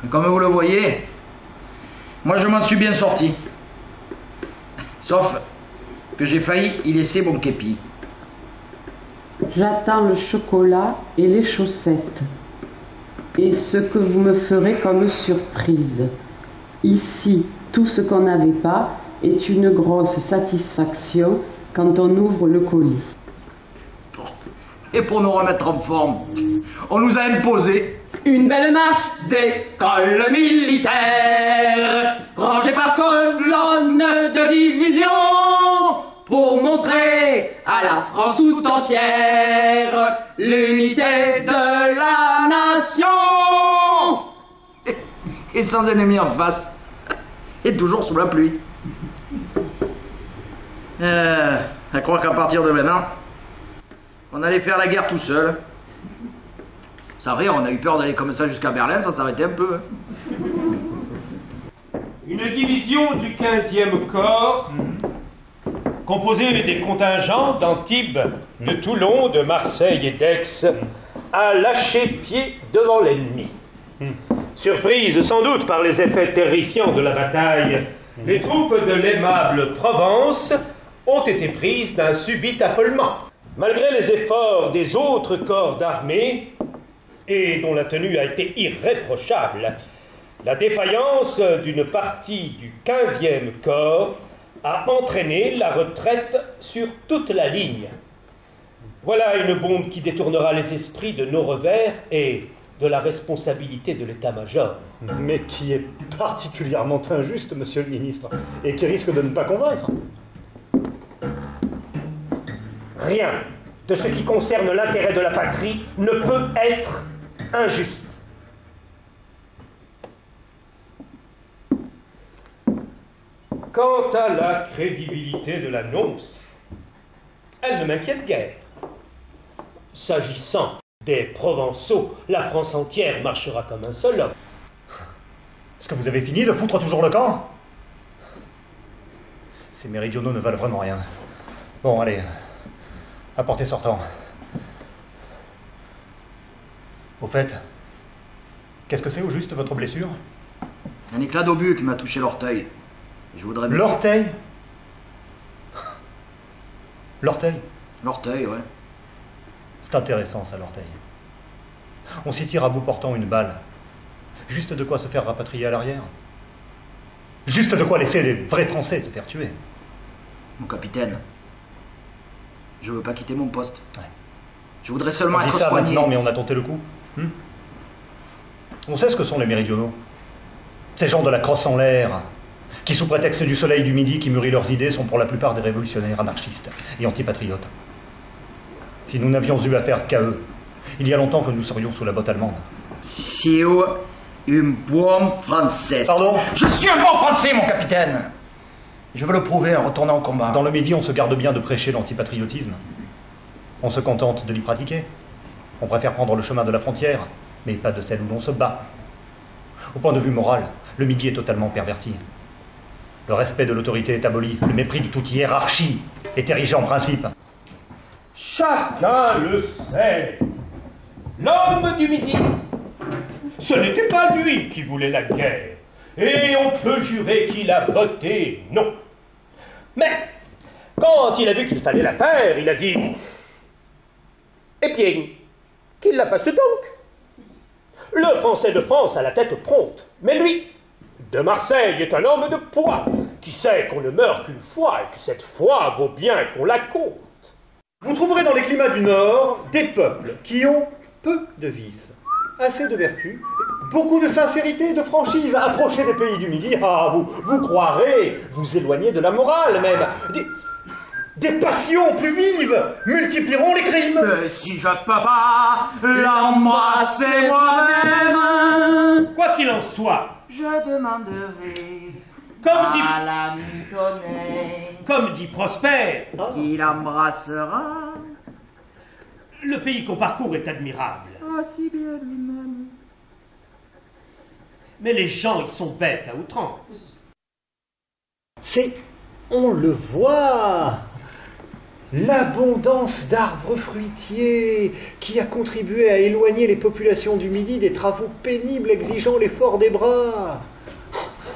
Et comme vous le voyez, moi je m'en suis bien sorti. Sauf que j'ai failli y laisser mon képi. J'attends le chocolat et les chaussettes. Et ce que vous me ferez comme surprise. Ici, tout ce qu'on n'avait pas est une grosse satisfaction quand on ouvre le colis. Et pour nous remettre en forme, on nous a imposé une belle marche d'école militaire, rangée par colonne de division, pour montrer à la France tout entière l'unité de la nation. Et sans ennemi en face, et toujours sous la pluie. Je crois qu'à partir de maintenant, on allait faire la guerre tout seul. Ça rire, on a eu peur d'aller comme ça jusqu'à Berlin, ça s'arrêtait un peu. Une division du 15e corps, composée des contingents d'Antibes, de Toulon, de Marseille et d'Aix, a lâché pied devant l'ennemi. Surprises sans doute par les effets terrifiants de la bataille, les troupes de l'aimable Provence ont été prises d'un subit affolement. Malgré les efforts des autres corps d'armée, et dont la tenue a été irréprochable, la défaillance d'une partie du 15e corps a entraîné la retraite sur toute la ligne. Voilà une bombe qui détournera les esprits de nos revers et de la responsabilité de l'état-major. Mais qui est particulièrement injuste, monsieur le ministre, et qui risque de ne pas convaincre. Rien de ce qui concerne l'intérêt de la patrie ne peut être injuste. Quant à la crédibilité de l'annonce, elle ne m'inquiète guère. S'agissant des Provençaux, la France entière marchera comme un seul homme. Est-ce que vous avez fini de foutre toujours le camp? Ces méridionaux ne valent vraiment rien. Bon, allez, apportez sortant. Au fait, qu'est-ce que c'est au juste votre blessure? Un éclat d'obus qui m'a touché l'orteil. Je voudrais... L'orteil? L'orteil? L'orteil, ouais. C'est intéressant ça, l'orteil. On s'y tire à bout portant une balle. Juste de quoi se faire rapatrier à l'arrière. Juste de quoi laisser les vrais Français se faire tuer. Mon capitaine, je veux pas quitter mon poste. Ouais. Je voudrais seulement on dit être ça soigné. maintenant, mais on a tenté le coup. On sait ce que sont les méridionaux. Ces gens de la crosse en l'air, qui sous prétexte du soleil du midi qui mûrit leurs idées, sont pour la plupart des révolutionnaires anarchistes et antipatriotes. Si nous n'avions eu affaire qu'à eux, il y a longtemps que nous serions sous la botte allemande. C'est un bon français. Pardon? Je suis un bon français, mon capitaine. Je veux le prouver en retournant au combat. Dans le Midi, on se garde bien de prêcher l'antipatriotisme. On se contente de l'y pratiquer. On préfère prendre le chemin de la frontière, mais pas de celle où l'on se bat. Au point de vue moral, le Midi est totalement perverti. Le respect de l'autorité est aboli, le mépris de toute hiérarchie est érigé en principe. Chacun le sait. L'homme du Midi, ce n'était pas lui qui voulait la guerre. Et on peut jurer qu'il a voté non. Mais, quand il a vu qu'il fallait la faire, il a dit « Eh bien, qu'il la fasse donc. Le Français de France a la tête prompte, mais lui, de Marseille, est un homme de poids, qui sait qu'on ne meurt qu'une fois et que cette fois vaut bien qu'on la compte. » Vous trouverez dans les climats du Nord des peuples qui ont peu de vices, assez de vertus, beaucoup de sincérité et de franchise. Approchez des pays du Midi, vous croirez vous éloigner de la morale même. Des passions plus vives multiplieront les crimes. Mais si je peux pas l'embrasser moi-même, Quoi qu'il en soit, je demanderai comme à l'ami Tonnerre comme dit Prosper, qui l'embrassera. le pays qu'on parcourt est admirable. Si bien lui-même. Mais les gens, ils sont bêtes à outrance. On le voit. l'abondance d'arbres fruitiers qui a contribué à éloigner les populations du Midi des travaux pénibles exigeant l'effort des bras.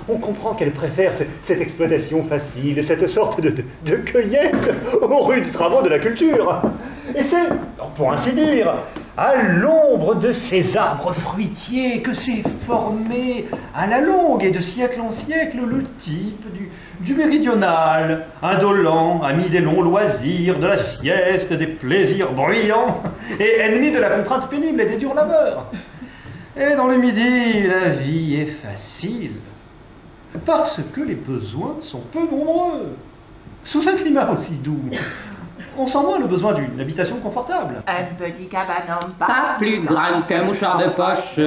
On comprend qu'elle préfère cette exploitation facile, cette sorte de cueillette aux rudes travaux de la culture. Et c'est, pour ainsi dire, à l'ombre de ces arbres fruitiers que s'est formé à la longue et de siècle en siècle le type du méridional, indolent, ami des longs loisirs, de la sieste, des plaisirs bruyants, et ennemi de la contrainte pénible et des durs labeurs. Et dans le Midi, la vie est facile, parce que les besoins sont peu nombreux. Sous un climat aussi doux, on sent moins le besoin d'une habitation confortable. Un petit cabanon Pas plus grand qu'un mouchoir de poche,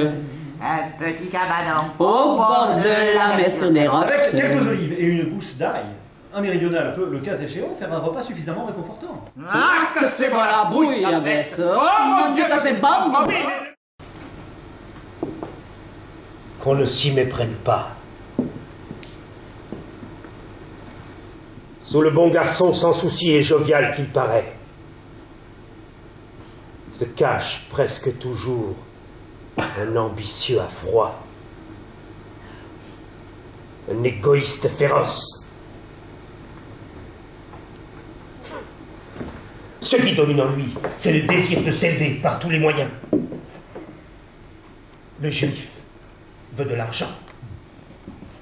Un petit cabanon au bord de la maison des roches. Avec quelques olives et une gousse d'ail, un méridional peut, le cas échéant, faire un repas suffisamment réconfortant. Ah, que c'est bon la brouille, la baisse. Oh mon Dieu, que c'est bon. Qu'on ne s'y méprenne pas. Sous le bon garçon sans souci et jovial qu'il paraît, se cache presque toujours un ambitieux à froid, un égoïste féroce. Ce qui domine en lui, c'est le désir de s'élever par tous les moyens. Le juif veut de l'argent.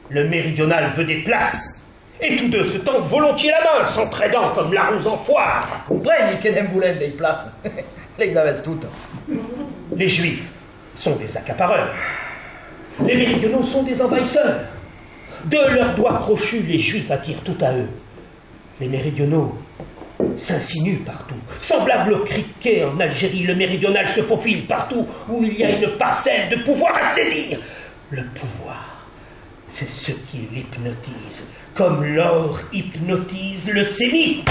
Le méridional veut des places. Et tous deux se tendent volontiers la main, s'entraidant comme larrons en foire. Comprends, che ne voulez des places. Les avez toutes. Les juifs sont des accapareurs. Les méridionaux sont des envahisseurs. De leurs doigts crochus, les juifs attirent tout à eux. Les méridionaux s'insinuent partout. Semblable au criquet en Algérie, le méridional se faufile partout où il y a une parcelle de pouvoir à saisir. Le pouvoir, c'est ce qui l'hypnotise, comme l'or hypnotise le sémite.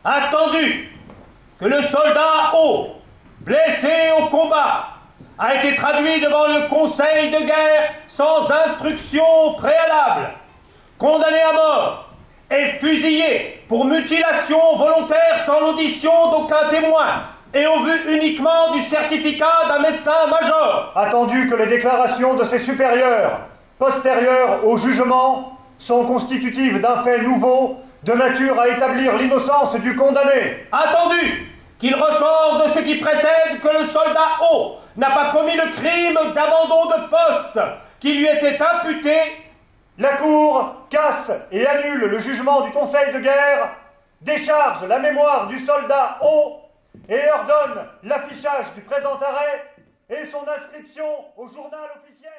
Attendu que le soldat O, blessé au combat, a été traduit devant le conseil de guerre sans instruction préalable, condamné à mort et fusillé pour mutilation volontaire sans l'audition d'aucun témoin et au vu uniquement du certificat d'un médecin-major. Attendu que les déclarations de ses supérieurs, postérieures au jugement, sont constitutives d'un fait nouveau, de nature à établir l'innocence du condamné. Attendu qu'il ressort de ce qui précède que le soldat O n'a pas commis le crime d'abandon de poste qui lui était imputé. La Cour casse et annule le jugement du Conseil de guerre, décharge la mémoire du soldat O et ordonne l'affichage du présent arrêt et son inscription au journal officiel.